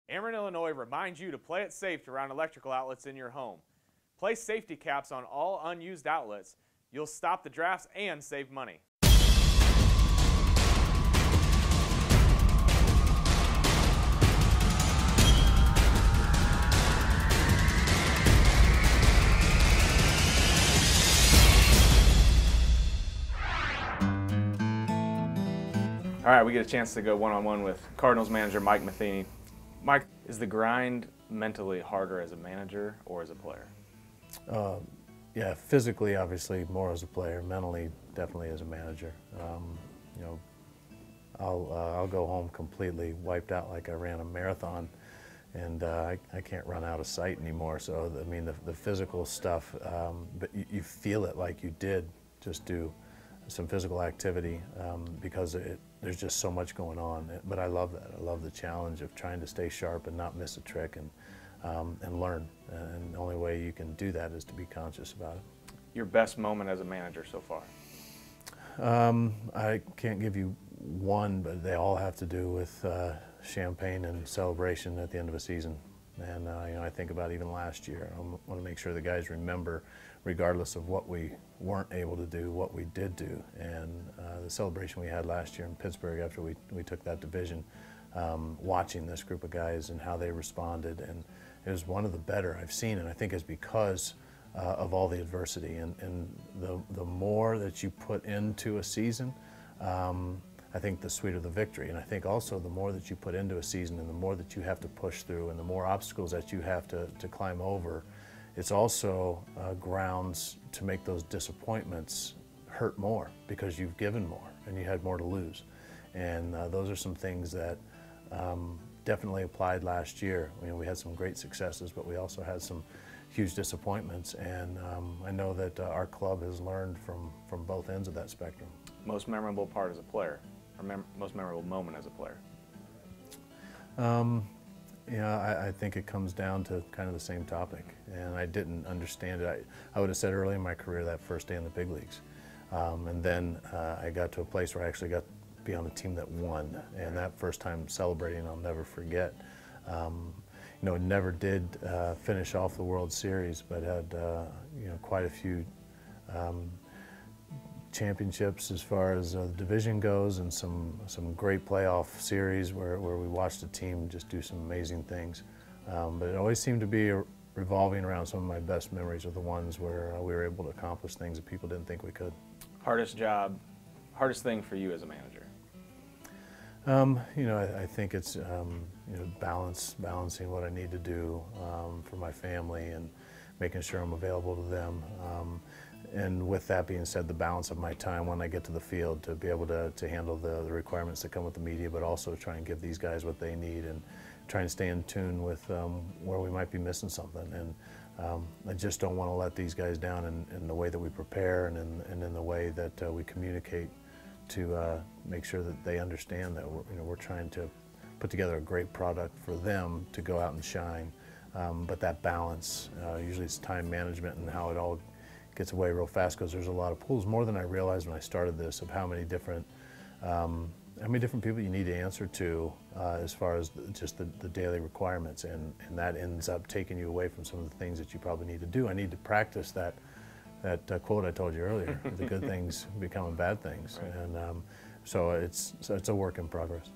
Ameren, Illinois reminds you to play it safe around electrical outlets in your home. Place safety caps on all unused outlets. You'll stop the drafts and save money. All right, we get a chance to go one-on-one with Cardinals manager Mike Matheny. Mike, is the grind mentally harder as a manager or as a player? Yeah, physically, obviously, more as a player. Mentally, definitely as a manager. You know, I'll go home completely wiped out, like I ran a marathon, and I can't run out of sight anymore. So, I mean, the physical stuff, but you feel it like you did just do some physical activity because there's just so much going on. But I love that. I love the challenge of trying to stay sharp and not miss a trick and learn. And the only way you can do that is to be conscious about it. Your best moment as a manager so far? I can't give you one, but they all have to do with champagne and celebration at the end of a season. And you know, I think about even last year. I want to make sure the guys remember, regardless of what we weren't able to do, what we did do. And the celebration we had last year in Pittsburgh after we took that division, watching this group of guys and how they responded, and it was one of the better I've seen, and I think it's because of all the adversity and the more that you put into a season, I think the sweeter the victory. And I think also the more that you put into a season and the more that you have to push through and the more obstacles that you have to climb over, it's also grounds to make those disappointments hurt more because you've given more and you had more to lose. And those are some things that definitely applied last year. You know, we had some great successes, but we also had some huge disappointments, and I know that our club has learned from both ends of that spectrum. Most memorable part as a player, or most memorable moment as a player? Yeah, I think it comes down to kind of the same topic, and I didn't understand it. I would have said early in my career that first day in the big leagues, and then I got to a place where I actually got to be on a team that won, and that first time celebrating I'll never forget. You know, never did finish off the World Series, but had you know, quite a few championships as far as the division goes, and some great playoff series where we watched the team just do some amazing things. But it always seemed to be revolving around some of my best memories are the ones where we were able to accomplish things that people didn't think we could. Hardest job, hardest thing for you as a manager? You know, I think it's you know, balancing what I need to do for my family and making sure I'm available to them. And with that being said, the balance of my time when I get to the field to be able to handle the requirements that come with the media, but also try and give these guys what they need and try and stay in tune with where we might be missing something. And I just don't want to let these guys down in the way that we prepare and in the way that we communicate to make sure that they understand that we're trying to put together a great product for them to go out and shine. But that balance, usually it's time management and how it all gets away real fast because there's a lot of pools, more than I realized when I started this, of how many different people you need to answer to as far as just the daily requirements, and that ends up taking you away from some of the things that you probably need to do. I need to practice that quote I told you earlier, the good things becoming bad things. Right. And so it's a work in progress.